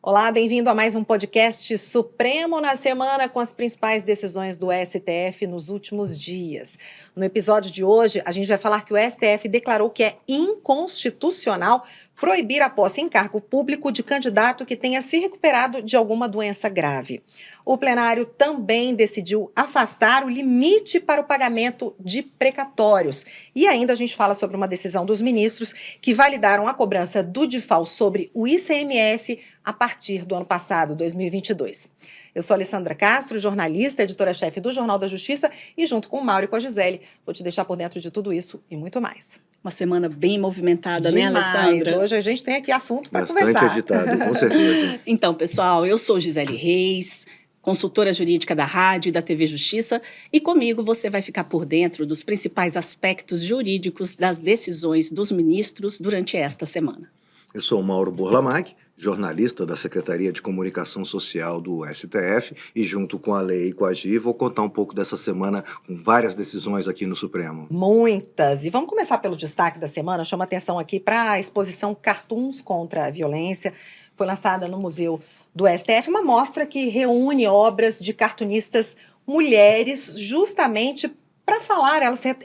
Olá, bem-vindo a mais um podcast Supremo na Semana com as principais decisões do STF nos últimos dias. No episódio de hoje, a gente vai falar que o STF declarou que é inconstitucional proibir a posse em cargo público de candidato que tenha se recuperado de alguma doença grave. O plenário também decidiu afastar o limite para o pagamento de precatórios. E ainda a gente fala sobre uma decisão dos ministros que validaram a cobrança do DIFAL sobre o ICMS a partir do ano passado, 2022. Eu sou Alessandra Castro, jornalista, editora-chefe do Jornal da Justiça, e junto com o Mauro e com a Gisele, vou te deixar por dentro de tudo isso e muito mais. Uma semana bem movimentada, Demais. Né, Alessandra? Hoje a gente tem aqui assunto para conversar. Bastante agitado, com certeza. Então, pessoal, eu sou Gisele Reis, consultora jurídica da Rádio e da TV Justiça, e comigo você vai ficar por dentro dos principais aspectos jurídicos das decisões dos ministros durante esta semana. Eu sou o Mauro Burlamac, jornalista da Secretaria de Comunicação Social do STF, e junto com a Lei e com a Gi, vou contar um pouco dessa semana com várias decisões aqui no Supremo. Muitas! E vamos começar pelo destaque da semana. Chama atenção aqui para a exposição Cartoons contra a Violência. Foi lançada no Museu do STF, uma mostra que reúne obras de cartunistas mulheres justamente para falar,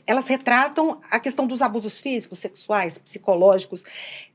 elas retratam a questão dos abusos físicos, sexuais, psicológicos,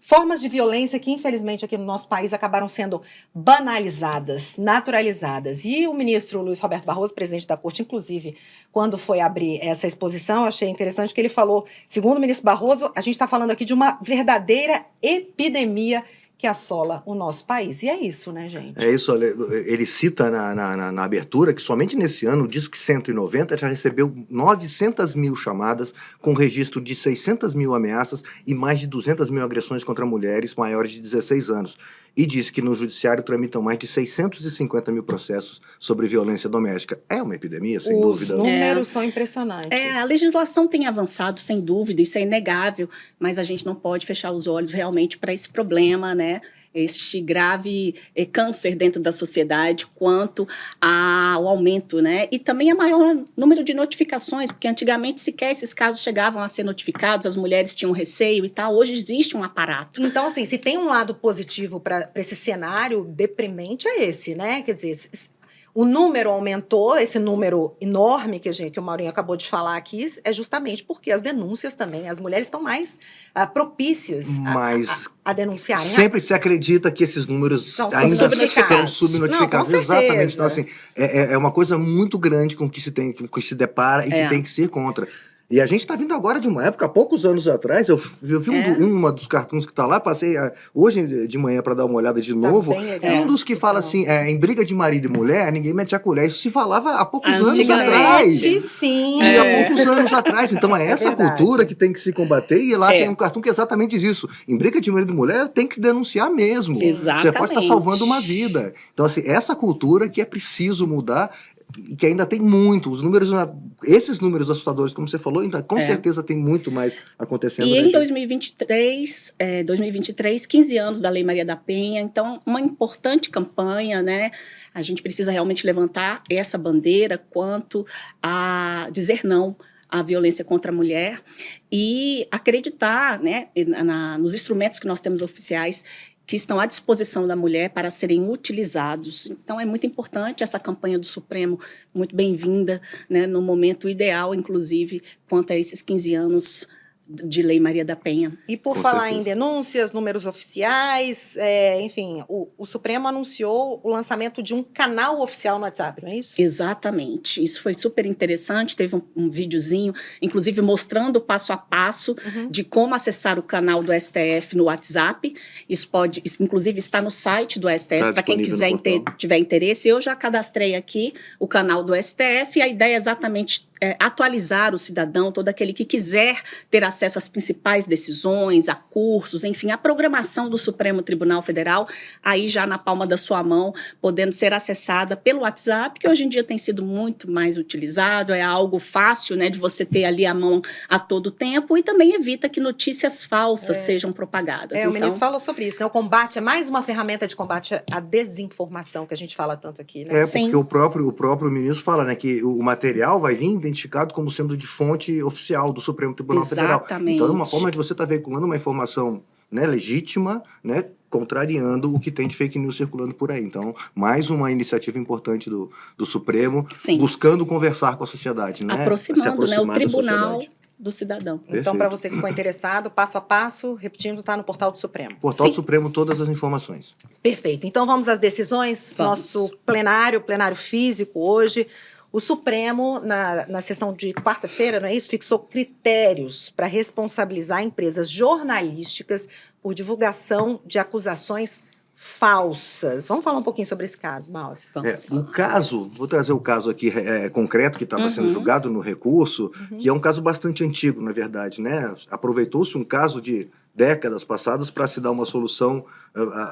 formas de violência que, infelizmente, aqui no nosso país acabaram sendo banalizadas, naturalizadas. E o ministro Luiz Roberto Barroso, presidente da Corte, inclusive, quando foi abrir essa exposição, eu achei interessante que ele falou, segundo o ministro Barroso, a gente está falando aqui de uma verdadeira epidemia que assola o nosso país. E é isso, né, gente? É isso, ele cita na abertura que somente nesse ano o Disque 190 já recebeu 900 mil chamadas, com registro de 600 mil ameaças e mais de 200 mil agressões contra mulheres maiores de 16 anos. E diz que no judiciário tramitam mais de 650 mil processos sobre violência doméstica. É uma epidemia, sem dúvida. Os números são impressionantes. A legislação tem avançado, sem dúvida, isso é inegável, mas a gente não pode fechar os olhos realmente para esse problema, né? Este grave câncer dentro da sociedade quanto ao aumento, né? E também a maior número de notificações, porque antigamente sequer esses casos chegavam a ser notificados, as mulheres tinham receio e tal, hoje existe um aparato. Então, assim, se tem um lado positivo para esse cenário deprimente é esse, né? Quer dizer, o número aumentou, esse número enorme que o Maurinho acabou de falar aqui, é justamente porque as denúncias também, as mulheres estão mais propícias a denunciarem. Sempre se acredita que esses números ainda são subnotificados. Não, exatamente. Então, assim, é uma coisa muito grande com que se depara e que tem que ser contra. E a gente está vindo agora de uma época, há poucos anos atrás, eu vi uma dos cartoons que está lá, passei hoje de manhã para dar uma olhada de novo, um dos que fala assim, em briga de marido e mulher, ninguém mete a colher. Isso se falava há poucos anos atrás. Sim. E há poucos anos atrás. Então é essa cultura que tem que se combater, e lá tem um cartoon que exatamente diz isso. Em briga de marido e mulher, tem que denunciar mesmo. Exatamente. Você pode estar salvando uma vida. Então, assim, essa cultura que é preciso mudar, e que ainda tem muito, esses números assustadores, como você falou, ainda com certeza tem muito mais acontecendo. E em 2023, 15 anos da Lei Maria da Penha, então uma importante campanha, né? A gente precisa realmente levantar essa bandeira quanto a dizer não à violência contra a mulher e acreditar, né, nos instrumentos que nós temos oficiais que estão à disposição da mulher para serem utilizados. Então, é muito importante essa campanha do Supremo, muito bem-vinda, né, no momento ideal, inclusive, quanto a esses 15 anos de Lei Maria da Penha. E por falar em denúncias, números oficiais, enfim, o Supremo anunciou o lançamento de um canal oficial no WhatsApp, não é isso? Exatamente. Isso foi super interessante, teve um videozinho, inclusive mostrando passo a passo de como acessar o canal do STF no WhatsApp. Isso inclusive está no site do STF, para quem tiver interesse. Eu já cadastrei aqui o canal do STF, e a ideia é exatamente atualizar o cidadão, todo aquele que quiser ter acesso às principais decisões, a cursos, enfim, a programação do Supremo Tribunal Federal, aí já na palma da sua mão, podendo ser acessada pelo WhatsApp, que hoje em dia tem sido muito mais utilizado, é algo fácil, né, de você ter ali a mão a todo tempo, e também evita que notícias falsas sejam propagadas. Então, o ministro falou sobre isso, né? O combate é mais uma ferramenta de combate à desinformação, que a gente fala tanto aqui, né? Porque o próprio ministro fala, né, que o material vai vir identificado como sendo de fonte oficial do Supremo Tribunal Federal. Então, é uma forma de você estar veiculando uma informação né, legítima, né, contrariando o que tem de fake news circulando por aí. Então, mais uma iniciativa importante do Supremo, Sim. buscando conversar com a sociedade, né? Aproximando, né, o da tribunal sociedade. do cidadão. Então, para você que ficou interessado, passo a passo, repetindo, está no portal do Supremo. Portal do Supremo, todas as informações. Perfeito. Então, vamos às decisões. Vamos. Nosso plenário físico hoje. O Supremo, na sessão de quarta-feira, não é isso? Fixou critérios para responsabilizar empresas jornalísticas por divulgação de acusações falsas. Vamos falar um pouquinho sobre esse caso, Mauro? O caso, vou trazer o caso aqui concreto que estava sendo julgado no recurso, que é um caso bastante antigo, na verdade, né? Aproveitou-se um caso de décadas passadas para se dar uma solução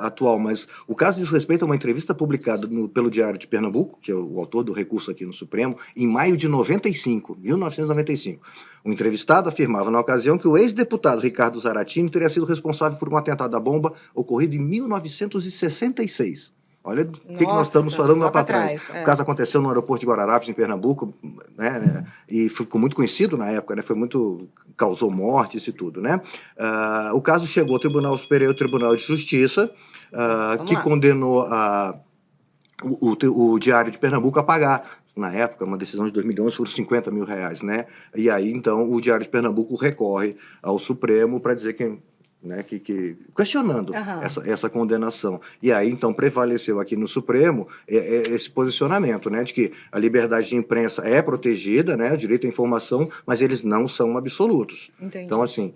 atual, mas o caso diz respeito a uma entrevista publicada pelo Diário de Pernambuco, que é o autor do recurso aqui no Supremo, em maio de 1995. O entrevistado afirmava na ocasião que o ex-deputado Ricardo Zaratini teria sido responsável por um atentado à bomba ocorrido em 1966. Olha do que nós estamos falando lá para trás. O caso aconteceu no aeroporto de Guararapes, em Pernambuco, né, e ficou muito conhecido na época, né, causou mortes e tudo, né? O caso chegou ao Tribunal Superior, Tribunal de Justiça, que condenou o Diário de Pernambuco a pagar, na época, uma decisão de 2011, foram 50 mil reais, né? E aí, então, o Diário de Pernambuco recorre ao Supremo para dizer que questionando essa condenação. E aí, então, prevaleceu aqui no Supremo esse posicionamento, né, de que a liberdade de imprensa é protegida, né, o direito à informação, mas eles não são absolutos. Entendi. Então, assim,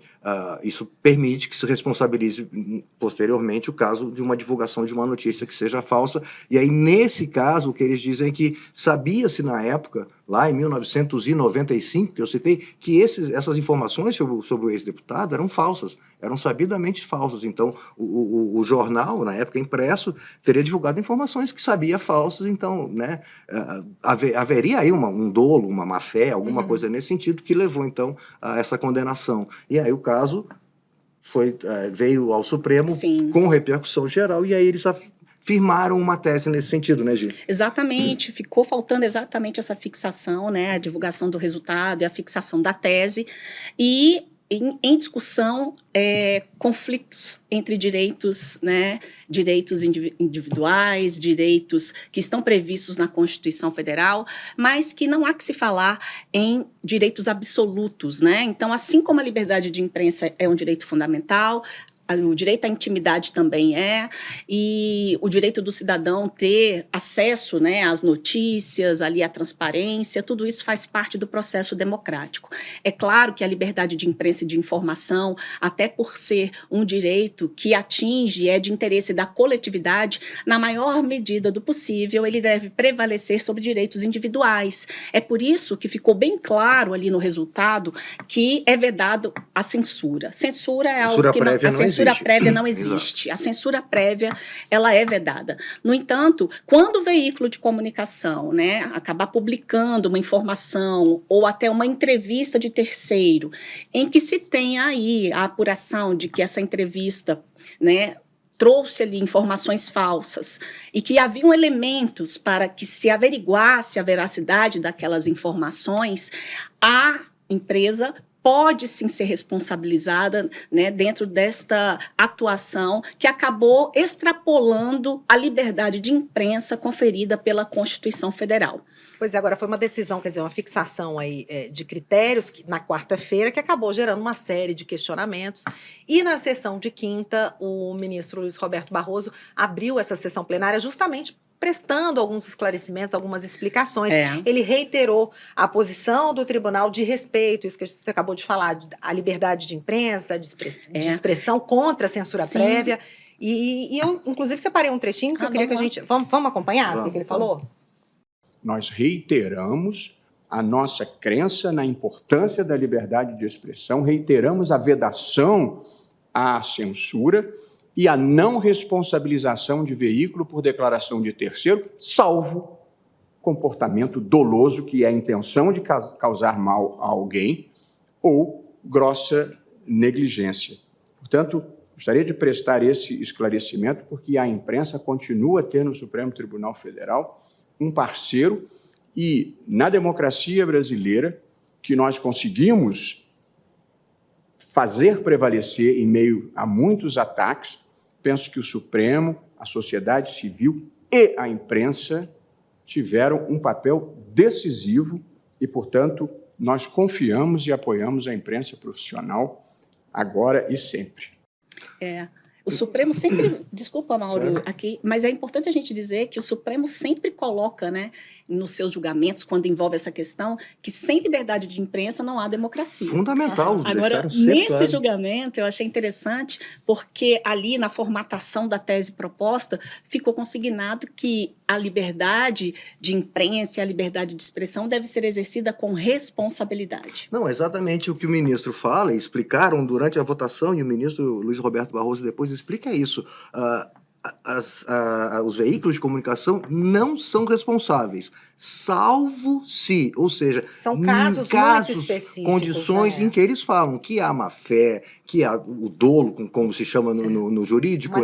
isso permite que se responsabilize posteriormente o caso de uma divulgação de uma notícia que seja falsa. E aí, nesse caso, o que eles dizem é que sabia-se na época, lá em 1995, que eu citei, que essas informações sobre o ex-deputado eram falsas, eram sabidamente falsas. Então, o jornal, na época impresso, teria divulgado informações que sabia falsas. Então, né, haveria aí um dolo, uma má-fé, alguma coisa nesse sentido, que levou, então, a essa condenação. E aí o caso veio ao Supremo com repercussão geral, e aí eles firmaram uma tese nesse sentido, né, Gi? Exatamente, ficou faltando exatamente essa fixação, né, a divulgação do resultado e a fixação da tese, e em discussão, conflitos entre direitos, né, direitos individuais, direitos que estão previstos na Constituição Federal, mas que não há que se falar em direitos absolutos, né? Então, assim como a liberdade de imprensa é um direito fundamental, o direito à intimidade também e o direito do cidadão ter acesso, né, às notícias, ali à transparência, tudo isso faz parte do processo democrático. É claro que a liberdade de imprensa e de informação, até por ser um direito que atinge, é de interesse da coletividade, na maior medida do possível, ele deve prevalecer sobre direitos individuais. É por isso que ficou bem claro ali no resultado que é vedado a censura. Censura é algo que a censura prévia não existe. A censura prévia, ela é vedada. No entanto, quando o veículo de comunicação, né, acabar publicando uma informação ou até uma entrevista de terceiro, em que se tem aí a apuração de que essa entrevista, né, trouxe ali informações falsas e que haviam elementos para que se averiguasse a veracidade daquelas informações, a empresa pode sim ser responsabilizada, né, dentro desta atuação que acabou extrapolando a liberdade de imprensa conferida pela Constituição Federal. Pois é, agora foi uma decisão, quer dizer, uma fixação aí de critérios na quarta-feira que acabou gerando uma série de questionamentos. E na sessão de quinta, o ministro Luiz Roberto Barroso abriu essa sessão plenária justamente prestando alguns esclarecimentos, algumas explicações. Ele reiterou a posição do tribunal de respeito, isso que você acabou de falar, a liberdade de imprensa, de expressão contra a censura prévia. E eu, inclusive, separei um trechinho que eu queria que a gente... Vamos acompanhar o que ele falou? Nós reiteramos a nossa crença na importância da liberdade de expressão, reiteramos a vedação à censura e a não responsabilização de veículo por declaração de terceiro, salvo comportamento doloso, que é a intenção de causar mal a alguém, ou grossa negligência. Portanto, gostaria de prestar esse esclarecimento, porque a imprensa continua a ter no Supremo Tribunal Federal um parceiro, e na democracia brasileira, que nós conseguimos fazer prevalecer em meio a muitos ataques. Penso que o Supremo, a sociedade civil e a imprensa tiveram um papel decisivo e, portanto, nós confiamos e apoiamos a imprensa profissional agora e sempre. O Supremo sempre, desculpa, Mauro, aqui, mas é importante a gente dizer que o Supremo sempre coloca, né, nos seus julgamentos, quando envolve essa questão, que sem liberdade de imprensa não há democracia. Fundamental. Agora, nesse julgamento, eu achei interessante, porque ali na formatação da tese proposta, ficou consignado que a liberdade de imprensa e a liberdade de expressão deve ser exercida com responsabilidade. Não, exatamente o que o ministro fala, e explicaram durante a votação, e o ministro Luiz Roberto Barroso depois explica isso. Os veículos de comunicação não são responsáveis, salvo se, ou seja, são casos muito específicos, condições em que eles falam que há má fé, que há o dolo, como se chama no jurídico,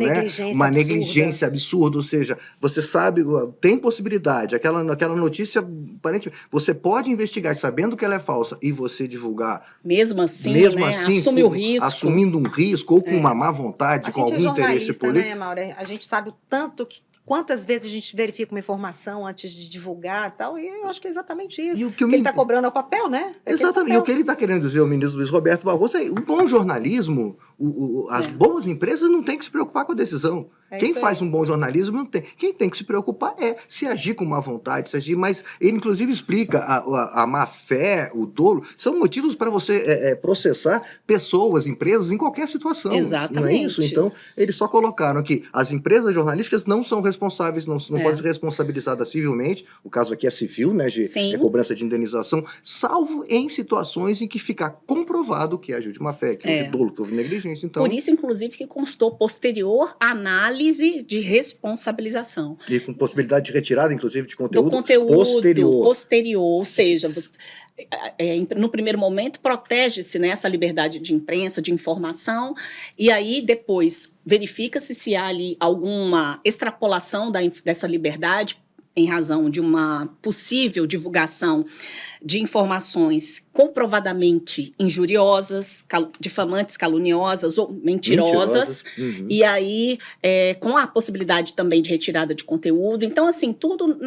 uma negligência absurda, ou seja, você sabe, tem possibilidade, aquela notícia, aparentemente, você pode investigar sabendo que ela é falsa e você divulgar. Mesmo assim, assume o risco. Assumindo um risco ou com uma má vontade, com algum interesse político. Né, Mauro? A gente sabe o tanto que quantas vezes a gente verifica uma informação antes de divulgar e tal, e eu acho que é exatamente isso. E o que ele está cobrando é o papel, né? Exatamente. E o que ele está querendo dizer, o ministro Luiz Roberto Barroso, é o bom jornalismo, as boas empresas não têm que se preocupar com a decisão. Quem faz um bom jornalismo não tem. Quem tem que se preocupar é se agir com má vontade, se agir, mas ele inclusive explica a má fé, o dolo, são motivos para você processar pessoas, empresas em qualquer situação. Exatamente. Não é isso? Então, eles só colocaram que as empresas jornalísticas não são responsáveis, não podem ser responsabilizadas civilmente, o caso aqui é civil, né, de cobrança de indenização, salvo em situações em que ficar comprovado que agiu de má fé, que houve dolo, que houve negligência. Então, por isso, inclusive, que constou posterior análise de responsabilização. E com possibilidade de retirada, inclusive, de conteúdo, posterior. Ou seja, no primeiro momento, protege-se, né, essa liberdade de imprensa, de informação, e aí depois verifica-se se há ali alguma extrapolação dessa liberdade em razão de uma possível divulgação de informações comprovadamente injuriosas, difamantes, caluniosas ou mentirosas. E aí, com a possibilidade também de retirada de conteúdo. Então, assim, tudo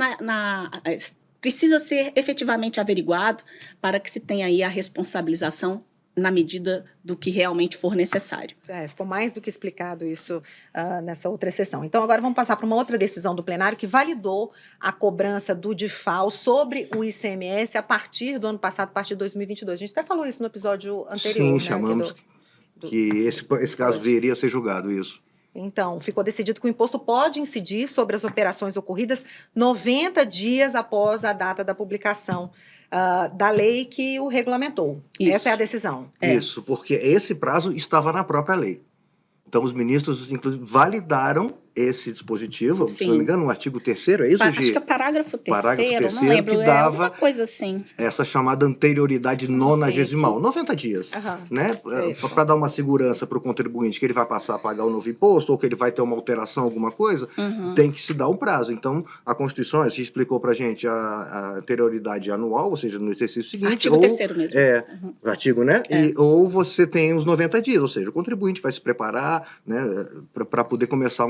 precisa ser efetivamente averiguado para que se tenha aí a responsabilização na medida do que realmente for necessário. Ficou mais do que explicado isso nessa outra sessão. Então, agora vamos passar para uma outra decisão do plenário que validou a cobrança do DIFAL sobre o ICMS a partir do ano passado, a partir de 2022. A gente até falou isso no episódio anterior. Sim, chamamos que esse caso viria a ser julgado, isso. Então, ficou decidido que o imposto pode incidir sobre as operações ocorridas 90 dias após a data da publicação da lei que o regulamentou. Isso. Essa é a decisão. Isso, porque esse prazo estava na própria lei. Então, os ministros, inclusive, validaram esse dispositivo, se não me engano, no artigo 3º, é isso, Gi? Acho que é parágrafo terceiro, não lembro, que dava uma coisa assim. Essa chamada anterioridade nonagesimal, 90 dias, né? Para dar uma segurança para o contribuinte que ele vai passar a pagar o novo imposto ou que ele vai ter uma alteração, alguma coisa, tem que se dar um prazo. Então, a Constituição, a gente explicou para a gente a anterioridade anual, ou seja, no exercício seguinte. Artigo 3º mesmo. Artigo, né? Ou você tem os 90 dias, ou seja, o contribuinte vai se preparar, né, para poder começar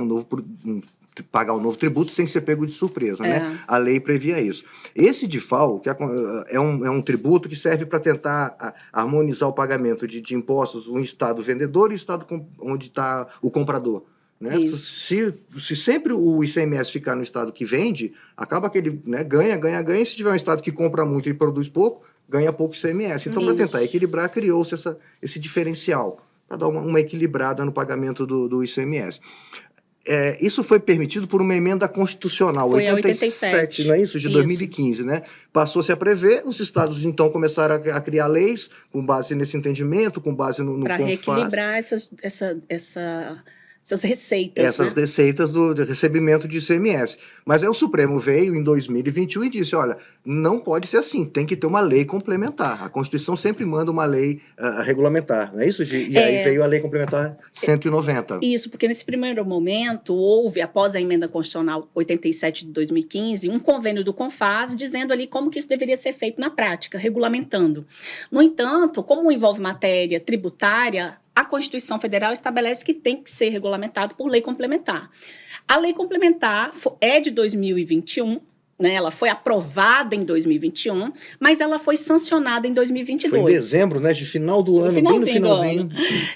pagar um novo tributo sem ser pego de surpresa, né? A lei previa isso. Esse DIFAL, que é um tributo que serve para tentar harmonizar o pagamento de impostos, um estado vendedor e o estado onde está o comprador. Né? Se sempre o ICMS ficar no estado que vende, acaba que ele, né, ganha, e se tiver um estado que compra muito e produz pouco, ganha pouco ICMS. Então, para tentar equilibrar, criou-se esse diferencial, para dar uma equilibrada no pagamento do ICMS. Isso foi permitido por uma emenda constitucional, 87, não é isso? De 2015, né? Passou-se a prever, os estados então começaram a criar leis com base nesse entendimento, com base no para reequilibrar essa essas receitas. Essas receitas do recebimento de ICMS. Mas aí o Supremo veio em 2021 e disse, olha, não pode ser assim, tem que ter uma lei complementar. A Constituição sempre manda uma lei regulamentar, não é isso, Gi? E aí veio a lei complementar 190. Isso, porque nesse primeiro momento houve, após a emenda constitucional 87 de 2015, um convênio do CONFAS dizendo ali como que isso deveria ser feito na prática, regulamentando. No entanto, como envolve matéria tributária, a Constituição Federal estabelece que tem que ser regulamentado por lei complementar. A lei complementar é de 2021, né? Ela foi aprovada em 2021, mas ela foi sancionada em 2022. Foi em dezembro, né? De final do ano, bem no finalzinho.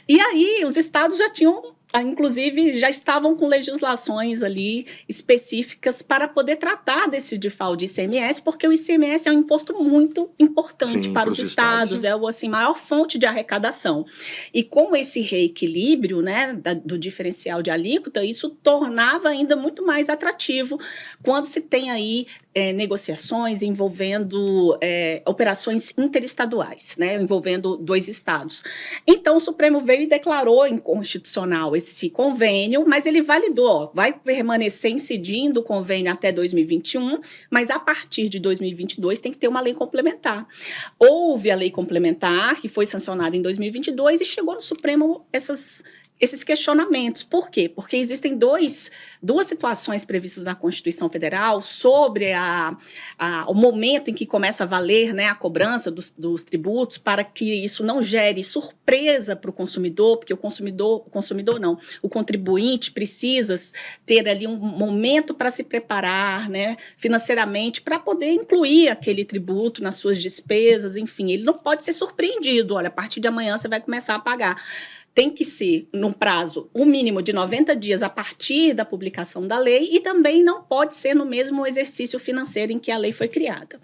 E aí, os estados já tinham, inclusive, já estavam com legislações ali específicas para poder tratar desse default de ICMS, porque o ICMS é um imposto muito importante para os estados, é a maior fonte de arrecadação. E com esse reequilíbrio, né, do diferencial de alíquota, isso tornava ainda muito mais atrativo quando se tem aí negociações envolvendo operações interestaduais, né, envolvendo 2 estados. Então, o Supremo veio e declarou inconstitucional esse convênio, mas ele validou, vai permanecer incidindo o convênio até 2021, mas a partir de 2022 tem que ter uma lei complementar. Houve a lei complementar, que foi sancionada em 2022, e chegou no Supremo esses questionamentos. Por quê? Porque existem duas situações previstas na Constituição Federal sobre o momento em que começa a valer, né, a cobrança dos tributos, para que isso não gere surpresa para o consumidor, porque o contribuinte precisa ter ali um momento para se preparar, né, financeiramente, para poder incluir aquele tributo nas suas despesas, enfim, ele não pode ser surpreendido, olha, a partir de amanhã você vai começar a pagar. Tem que ser num prazo, um mínimo de 90 dias a partir da publicação da lei, e também não pode ser no mesmo exercício financeiro em que a lei foi criada.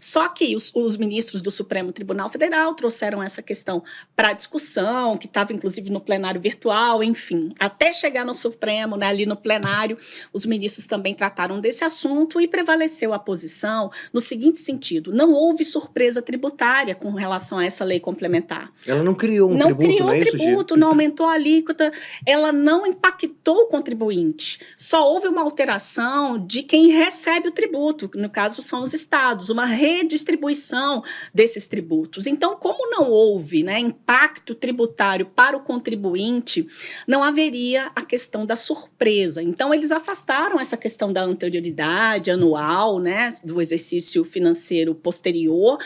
Só que os ministros do Supremo Tribunal Federal trouxeram essa questão para discussão, que estava inclusive no plenário virtual, enfim, até chegar no Supremo, né, ali no plenário, os ministros também trataram desse assunto e prevaleceu a posição no seguinte sentido: não houve surpresa tributária com relação a essa lei complementar. Ela não criou um tributo, não é isso, Gi? Não aumentou a alíquota, ela não impactou o contribuinte. Só houve uma alteração de quem recebe o tributo, que no caso são os estados, uma redistribuição desses tributos. Então, como não houve, né, impacto tributário para o contribuinte, não haveria a questão da surpresa. Então, eles afastaram essa questão da anterioridade anual, né, do exercício financeiro posterior,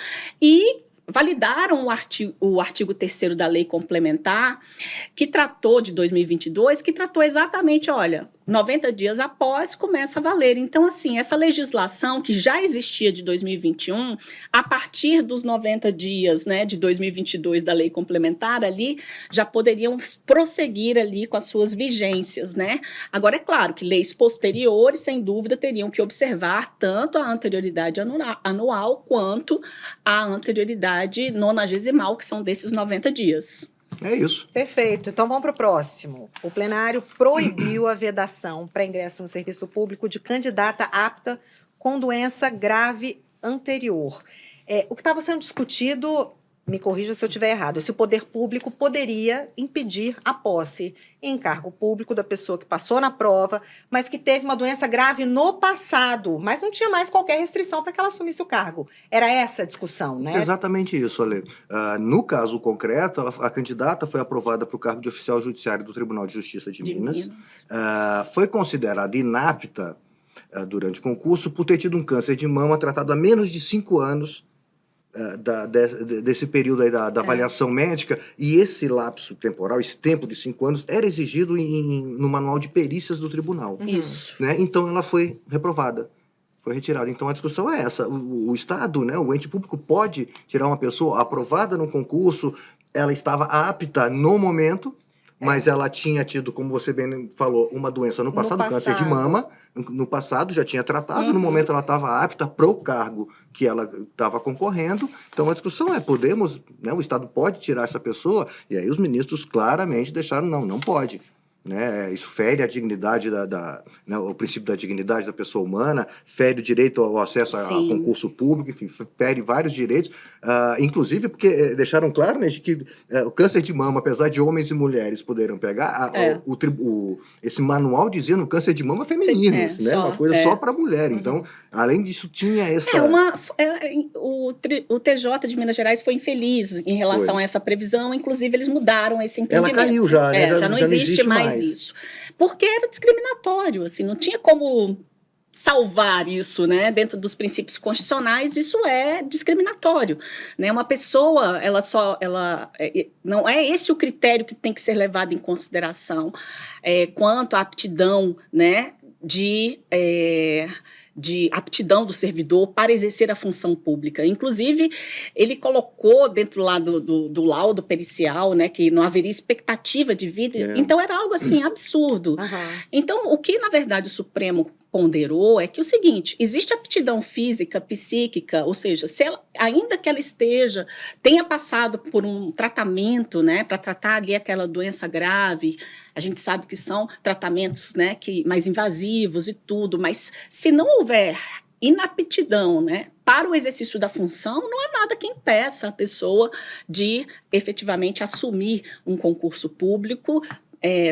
e validaram o artigo 3º da lei complementar, que tratou de 2022, que tratou exatamente, olha, 90 dias após começa a valer. Então, assim, essa legislação que já existia de 2021, a partir dos 90 dias, né, de 2022 da lei complementar ali, já poderiam prosseguir ali com as suas vigências, né? Agora, é claro que leis posteriores, sem dúvida, teriam que observar tanto a anterioridade anual quanto a anterioridade nonagesimal, que são desses 90 dias. É isso. Perfeito. Então vamos para o próximo. O plenário proibiu a vedação para ingresso no serviço público de candidata apta com doença grave anterior. O que estava sendo discutido, me corrija se eu estiver errado, se o poder público poderia impedir a posse em cargo público da pessoa que passou na prova, mas que teve uma doença grave no passado, mas não tinha mais qualquer restrição para que ela assumisse o cargo. Era essa a discussão, né? Exatamente isso, Ale. No caso concreto, a candidata foi aprovada para o cargo de oficial judiciário do Tribunal de Justiça de Minas. Foi considerada inapta durante o concurso por ter tido um câncer de mama tratado há menos de 5 anos desse período aí da avaliação médica, e esse lapso temporal, esse tempo de 5 anos, era exigido no manual de perícias do tribunal. Isso. Né? Então ela foi reprovada, foi retirada. Então a discussão é essa: o Estado, né, o ente público pode tirar uma pessoa aprovada no concurso, ela estava apta no momento, mas ela tinha tido, como você bem falou, uma doença no passado, câncer de mama, no passado já tinha tratado, no momento ela estava apta para o cargo que ela estava concorrendo. Então a discussão é, podemos, né, o Estado pode tirar essa pessoa? E aí os ministros claramente deixaram, não pode. né? Isso fere a dignidade né, o princípio da dignidade da pessoa humana, fere o direito ao acesso a concurso público, enfim, fere vários direitos, inclusive porque deixaram claro, né, de que o câncer de mama, apesar de homens e mulheres poderem pegar, esse manual dizia no câncer de mama feminino, né? Uma coisa só para mulher. Então, além disso, tinha essa... O TJ de Minas Gerais foi infeliz em relação a essa previsão, inclusive eles mudaram esse entendimento. Ela caiu já, né? Já não existe mais isso. Porque era discriminatório, assim, não tinha como salvar isso, né? Dentro dos princípios constitucionais, isso é discriminatório, né? Uma pessoa, não é esse o critério que tem que ser levado em consideração quanto à aptidão, né? De aptidão do servidor para exercer a função pública. Inclusive, ele colocou dentro lá do laudo pericial, né, que não haveria expectativa de vida. Então, era algo assim absurdo. Então, o que, na verdade, o Supremo ponderou é que o seguinte, existe aptidão física, psíquica, ou seja, ainda que ela tenha passado por um tratamento, né, para tratar ali aquela doença grave, a gente sabe que são tratamentos, né, mais invasivos e tudo, mas se não houver inaptidão, né, para o exercício da função, não há nada que impeça a pessoa de efetivamente assumir um concurso público,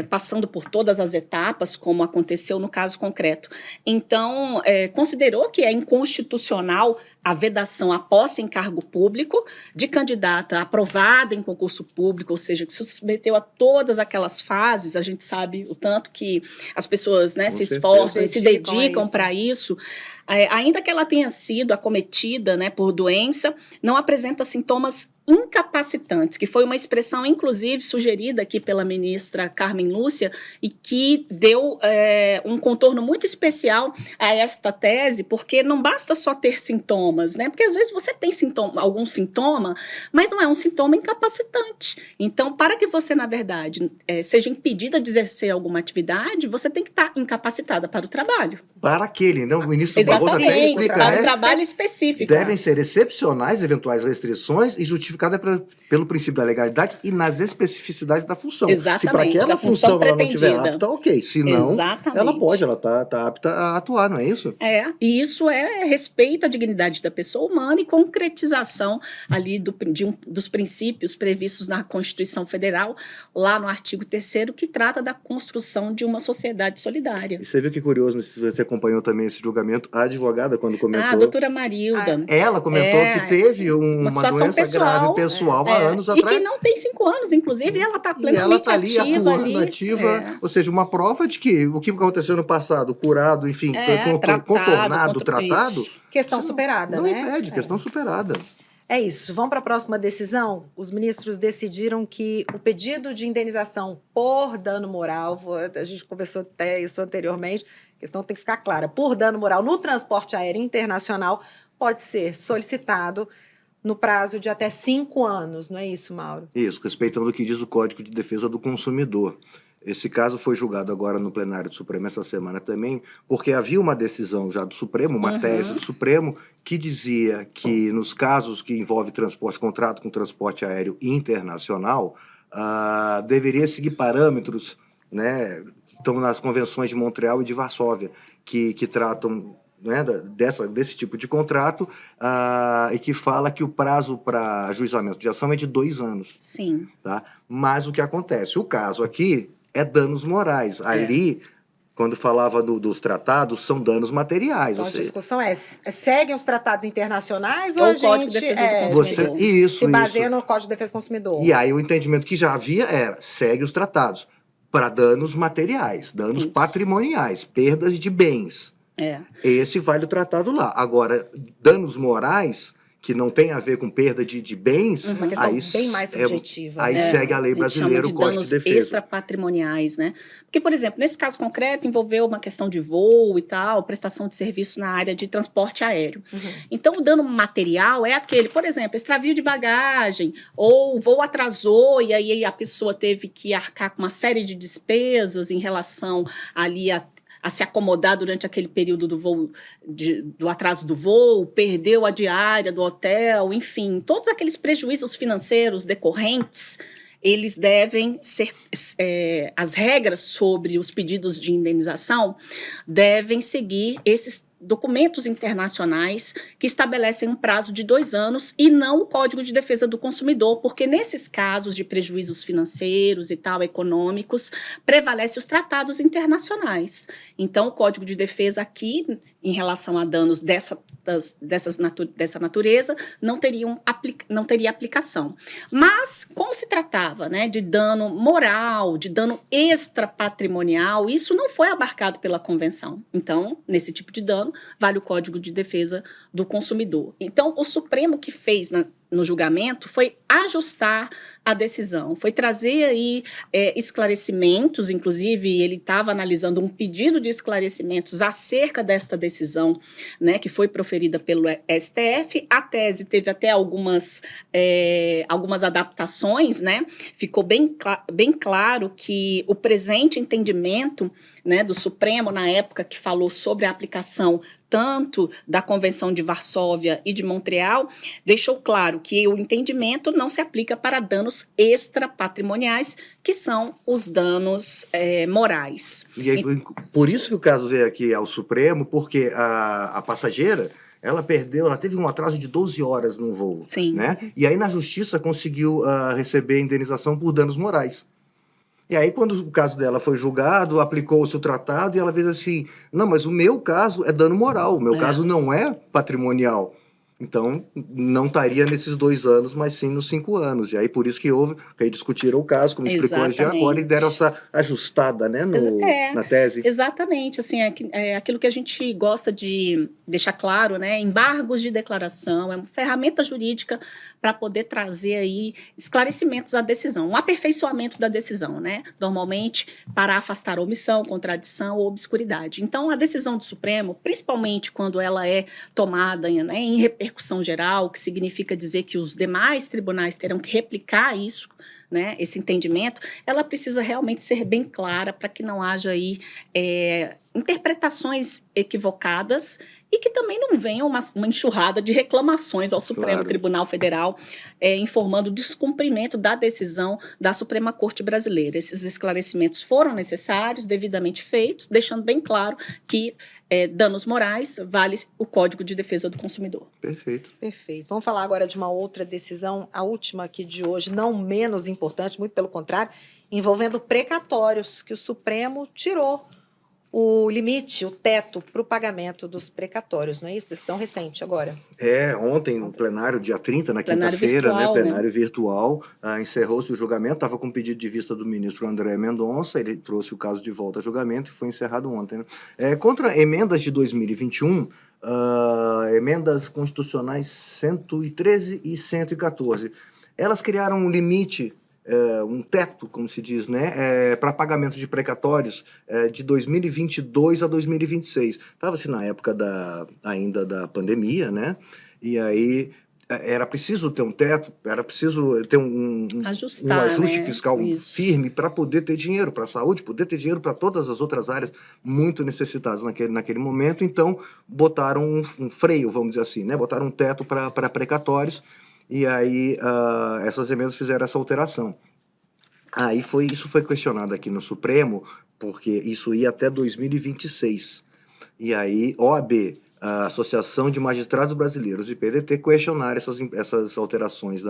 passando por todas as etapas, como aconteceu no caso concreto. Então, considerou que é inconstitucional a vedação à posse em cargo público de candidata aprovada em concurso público, ou seja, que se submeteu a todas aquelas fases, a gente sabe o tanto que as pessoas, né, se esforçam e se dedicam para isso, ainda que ela tenha sido acometida, né, por doença, não apresenta sintomas incapacitantes, que foi uma expressão, inclusive, sugerida aqui pela ministra Carmen Lúcia, e que deu um contorno muito especial a esta tese, porque não basta só ter sintomas, né? Porque às vezes você tem algum sintoma, mas não é um sintoma incapacitante. Então, para que você, na verdade, seja impedida de exercer alguma atividade, você tem que estar incapacitada para o trabalho. Para aquele, não? O ministro Barroso até explica, para um trabalho específico. Devem ser excepcionais eventuais restrições e justificadas pelo princípio da legalidade e nas especificidades da função. Exatamente. Se para aquela função ela não estiver apta, ok. Se não, ela está apta a atuar, não é isso? E isso respeito à dignidade da pessoa humana e concretização ali dos princípios previstos na Constituição Federal, lá no artigo 3º, que trata da construção de uma sociedade solidária. E você viu que curioso, se você acompanhou também esse julgamento, a advogada, quando comentou... A doutora Marilda. Ela comentou que teve uma doença pessoal, grave pessoal há anos atrás. E que não tem 5 anos, inclusive, ela está plenamente ativa. Ou seja, uma prova de que o que aconteceu no passado, curado, enfim, contornado, tratado... Questão superada, não né? Impede, questão superada. É isso. Vamos para a próxima decisão? Os ministros decidiram que o pedido de indenização por dano moral, a gente conversou até isso anteriormente, a questão tem que ficar clara, por dano moral no transporte aéreo internacional pode ser solicitado no prazo de até 5 anos, não é isso, Mauro? Isso, respeitando o que diz o Código de Defesa do Consumidor. Esse caso foi julgado agora no plenário do Supremo essa semana também, porque havia uma decisão já do Supremo, uma tese do Supremo, que dizia que nos casos que envolve contrato com transporte aéreo internacional, deveria seguir parâmetros, né, estão nas convenções de Montreal e de Varsóvia, que tratam, né, desse tipo de contrato, e que fala que o prazo para ajuizamento de ação é de 2 anos. Sim. Tá? Mas o que acontece? O caso aqui é danos morais. Ali, quando falava dos tratados, são danos materiais. Então, a discussão seguem os tratados internacionais ou a gente... Código de Defesa do Consumidor. Se baseia no Código de Defesa do Consumidor. E aí o entendimento que já havia era, segue os tratados para danos materiais, danos patrimoniais, perdas de bens. Esse vale o tratado lá. Agora, danos morais... que não tem a ver com perda de bens, uma questão bem mais subjetiva. Aí segue a lei brasileira, o Código de Defesa. Extrapatrimoniais, né? Porque, por exemplo, nesse caso concreto, envolveu uma questão de voo e tal, prestação de serviço na área de transporte aéreo. Então, o dano material é aquele, por exemplo, extravio de bagagem, ou o voo atrasou e aí a pessoa teve que arcar com uma série de despesas em relação ali a se acomodar durante aquele período do voo, do atraso do voo, perdeu a diária do hotel, enfim, todos aqueles prejuízos financeiros decorrentes, eles devem ser, as regras sobre os pedidos de indenização devem seguir esses documentos internacionais que estabelecem um prazo de 2 anos e não o Código de Defesa do Consumidor, porque nesses casos de prejuízos financeiros e tal, econômicos, prevalecem os tratados internacionais. Então, o Código de Defesa aqui, em relação a danos dessa natureza, não teria aplicação. Mas, como se tratava, né, de dano moral, de dano extrapatrimonial, isso não foi abarcado pela Convenção. Então, nesse tipo de dano, vale o Código de Defesa do Consumidor. Então, o Supremo que fez no julgamento foi ajustar a decisão, foi trazer aí esclarecimentos, inclusive ele estava analisando um pedido de esclarecimentos acerca desta decisão, né, que foi proferida pelo STF. A tese teve até algumas adaptações, né? Ficou bem claro que o presente entendimento, né, do Supremo, na época que falou sobre a aplicação tanto da Convenção de Varsóvia e de Montreal, deixou claro que o entendimento não se aplica para danos extrapatrimoniais, que são os danos morais. E aí, por isso que o caso veio aqui ao Supremo, porque a passageira, ela teve um atraso de 12 horas no voo. Sim. Né? E aí na Justiça conseguiu receber indenização por danos morais. E aí, quando o caso dela foi julgado, aplicou-se o tratado e ela fez assim, não, mas o meu caso é dano moral, o meu caso não é patrimonial. Então, não estaria nesses 2 anos, mas sim nos 5 anos. E aí, por isso que aí discutiram o caso, como explicou a Gia agora, e deram essa ajustada, né, na tese. Exatamente, assim, é aquilo que a gente gosta de deixar claro, né, embargos de declaração, é uma ferramenta jurídica para poder trazer aí esclarecimentos à decisão, um aperfeiçoamento da decisão, né, normalmente para afastar omissão, contradição ou obscuridade. Então, a decisão do Supremo, principalmente quando ela é tomada, né, em repercussão geral, que significa dizer que os demais tribunais terão que replicar isso, né, esse entendimento, ela precisa realmente ser bem clara para que não haja aí interpretações equivocadas e que também não venha uma enxurrada de reclamações ao Supremo Tribunal Federal, informando o descumprimento da decisão da Suprema Corte Brasileira. Esses esclarecimentos foram necessários, devidamente feitos, deixando bem claro que danos morais vale o Código de Defesa do Consumidor. Perfeito. Perfeito. Vamos falar agora de uma outra decisão, a última aqui de hoje, não menos importante, muito pelo contrário, envolvendo precatórios, que o Supremo tirou o limite, o teto para o pagamento dos precatórios, não é isso? Decisão recente agora. Ontem, no plenário, dia 30, na quinta-feira, né, plenário virtual, encerrou-se o julgamento, estava com pedido de vista do ministro André Mendonça, ele trouxe o caso de volta a julgamento e foi encerrado ontem. Né? Contra emendas de 2021, emendas constitucionais 113 e 114, elas criaram um limite, um teto, como se diz, né, para pagamento de precatórios de 2022 a 2026. Estava-se na época ainda da pandemia, né, e aí era preciso ter um teto, era preciso ter um ajuste, né, fiscal firme para poder ter dinheiro para a saúde, poder ter dinheiro para todas as outras áreas muito necessitadas naquele momento. Então, botaram um freio, vamos dizer assim, né, botaram um teto para precatórios. E aí, essas emendas fizeram essa alteração. Isso foi questionado aqui no Supremo, porque isso ia até 2026. E aí, OAB, a Associação de Magistrados Brasileiros e PDT questionaram essas alterações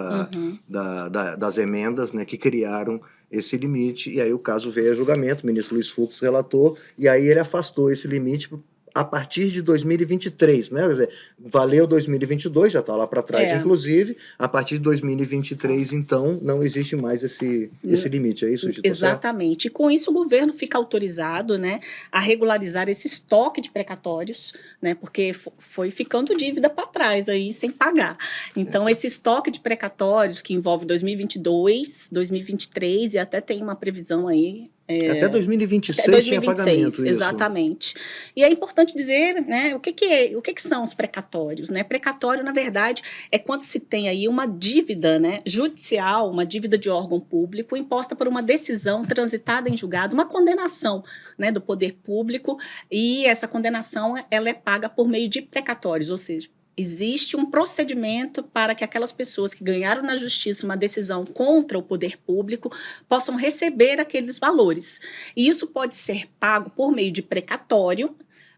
das emendas, né, que criaram esse limite. E aí o caso veio a julgamento, o ministro Luiz Fux relatou, e aí ele afastou esse limite a partir de 2023, né? Quer dizer, valeu 2022, já está lá para trás, inclusive. A partir de 2023, então, não existe mais esse limite, é isso, Gito? Exatamente. E com isso o governo fica autorizado, né, a regularizar esse estoque de precatórios, né, porque foi ficando dívida para trás aí, sem pagar. Então, esse estoque de precatórios que envolve 2022, 2023 e até tem uma previsão aí. Até 2026 tinha pagamento, isso. Exatamente. E é importante dizer, né, o que são os precatórios, né? Precatório, na verdade, é quando se tem aí uma dívida, né, judicial, uma dívida de órgão público imposta por uma decisão transitada em julgado, uma condenação, né, do poder público, e essa condenação ela é paga por meio de precatórios, ou seja, Existe um procedimento para que aquelas pessoas que ganharam na justiça uma decisão contra o poder público possam receber aqueles valores. E isso pode ser pago por meio de precatório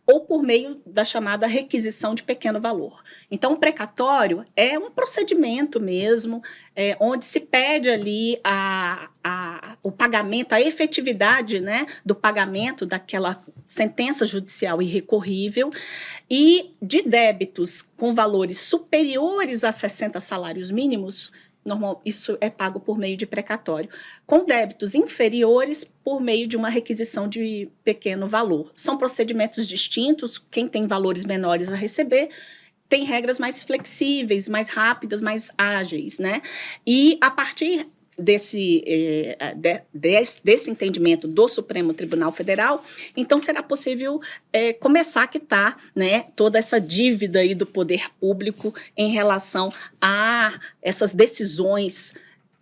ou por meio da chamada requisição de pequeno valor. Então, o precatório é um procedimento mesmo, onde se pede ali o pagamento, a efetividade, né, do pagamento daquela sentença judicial irrecorrível, e de débitos com valores superiores a 60 salários mínimos, isso é pago por meio de precatório. Com débitos inferiores, por meio de uma requisição de pequeno valor. São procedimentos distintos, quem tem valores menores a receber tem regras mais flexíveis, mais rápidas, mais ágeis, né? E a partir desse entendimento do Supremo Tribunal Federal, então será possível começar a quitar, né, toda essa dívida aí do poder público em relação a essas decisões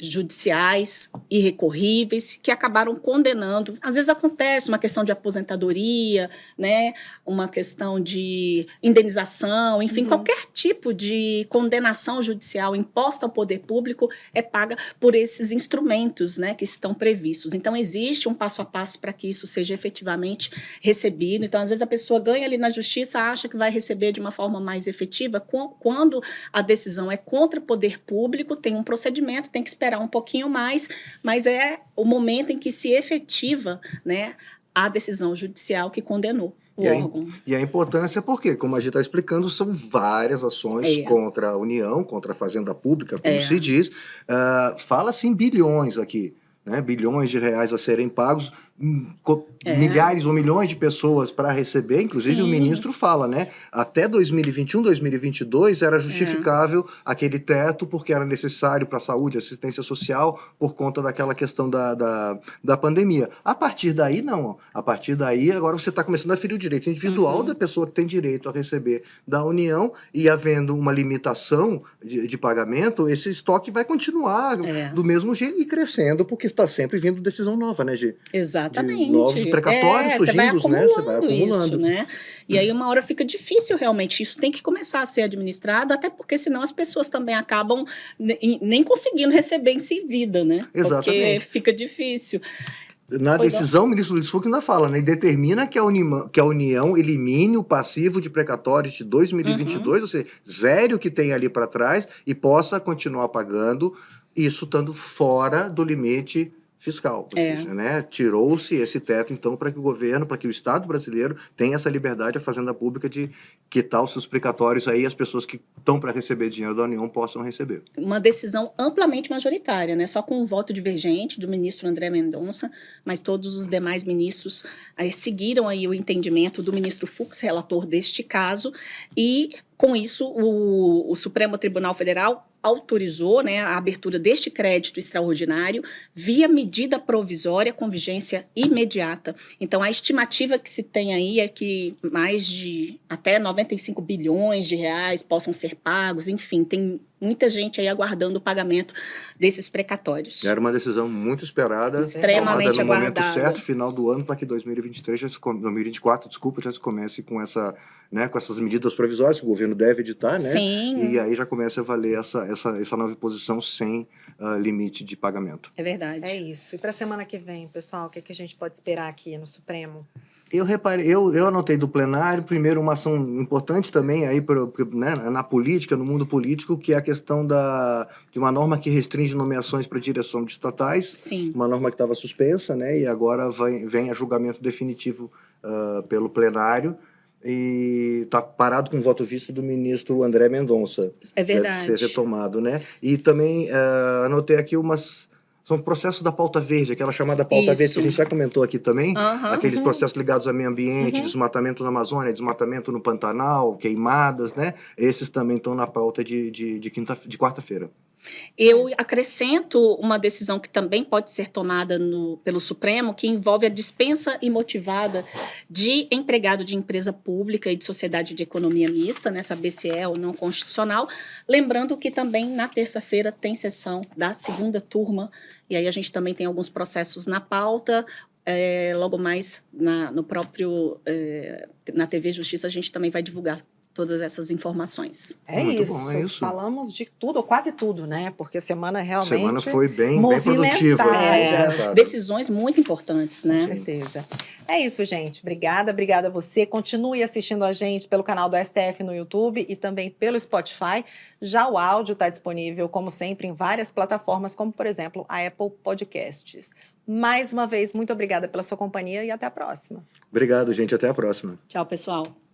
judiciais irrecorríveis que acabaram condenando. Às vezes acontece uma questão de aposentadoria, né, uma questão de indenização, enfim, qualquer tipo de condenação judicial imposta ao poder público é paga por esses instrumentos, né, que estão previstos. Então, existe um passo a passo para que isso seja efetivamente recebido. Então, às vezes a pessoa ganha ali na justiça, acha que vai receber de uma forma mais efetiva. Quando a decisão é contra o poder público, tem um procedimento, tem que esperar um pouquinho mais, mas é o momento em que se efetiva, né, a decisão judicial que condenou o órgão. E a importância, porque, como a gente está explicando, são várias ações contra a União, contra a Fazenda Pública, como se diz. Fala-se em bilhões aqui, né, bilhões de reais a serem pagos, milhares ou milhões de pessoas para receber, inclusive Sim. O ministro fala, né, até 2021, 2022 era justificável aquele teto porque era necessário para a saúde, assistência social, por conta daquela questão da pandemia. A partir daí, não. A partir daí, agora você está começando a ferir o direito individual da pessoa que tem direito a receber da União, e havendo uma limitação de pagamento, esse estoque vai continuar do mesmo jeito e crescendo, porque está sempre vindo decisão nova, né, Gi? Exatamente. De novos precatórios surgindo, né? Você vai acumulando. Isso, né? E aí uma hora fica difícil realmente. Isso tem que começar a ser administrado, até porque senão as pessoas também acabam nem conseguindo receber em si vida, né? Exatamente. Porque fica difícil. Na decisão, o ministro Luiz Fux ainda fala, né? E determina que a União elimine o passivo de precatórios de 2022, ou seja, zere o que tem ali para trás e possa continuar pagando, isso estando fora do limite fiscal, ou seja, né? Tirou-se esse teto, então, para que o governo, para que o Estado brasileiro tenha essa liberdade, a Fazenda Pública, de quitar os seus precatórios aí, as pessoas que estão para receber dinheiro da União possam receber. Uma decisão amplamente majoritária, né? Só com o voto divergente do ministro André Mendonça, mas todos os demais ministros seguiram aí o entendimento do ministro Fux, relator deste caso, e com isso o Supremo Tribunal Federal autorizou, né, a abertura deste crédito extraordinário via medida provisória com vigência imediata. Então, a estimativa que se tem aí é que mais de até 95 bilhões de reais possam ser pagos, enfim, tem muita gente aí aguardando o pagamento desses precatórios. Era uma decisão muito esperada, extremamente no aguardada. Momento certo, final do ano, para que 2024, já se comece com essa, né, com essas medidas provisórias que o governo deve editar, né? Sim. E aí já começa a valer essa nova posição sem limite de pagamento. É verdade. É isso. E para a semana que vem, pessoal, o que a gente pode esperar aqui no Supremo? Eu anotei do plenário, primeiro, uma ação importante também aí né, na política, no mundo político, que é a questão de uma norma que restringe nomeações para direção de estatais. Sim. Uma norma que estava suspensa, né, e agora vem a julgamento definitivo pelo plenário, e está parado com o voto visto do ministro André Mendonça. É verdade. Deve ser retomado, né? E também anotei aqui são processos da pauta verde, aquela chamada pauta verde que a gente já comentou aqui também, aqueles processos ligados ao meio ambiente, desmatamento na Amazônia, desmatamento no Pantanal, queimadas, né? Esses também estão na pauta de quarta-feira. Eu acrescento uma decisão que também pode ser tomada pelo Supremo, que envolve a dispensa imotivada de empregado de empresa pública e de sociedade de economia mista, nessa BCE ou não constitucional. Lembrando que também na terça-feira tem sessão da segunda turma, e aí a gente também tem alguns processos na pauta. Logo mais na TV Justiça a gente também vai divulgar todas essas informações. É Muito isso. bom, é isso. Falamos de tudo, ou quase tudo, né? Porque a semana realmente A semana foi bem produtiva. movimentada. Decisões muito importantes, Com né? certeza. É isso, gente. Obrigada a você. Continue assistindo a gente pelo canal do STF no YouTube e também pelo Spotify. Já o áudio está disponível, como sempre, em várias plataformas, como, por exemplo, a Apple Podcasts. Mais uma vez, muito obrigada pela sua companhia e até a próxima. Obrigado, gente. Até a próxima. Tchau, pessoal.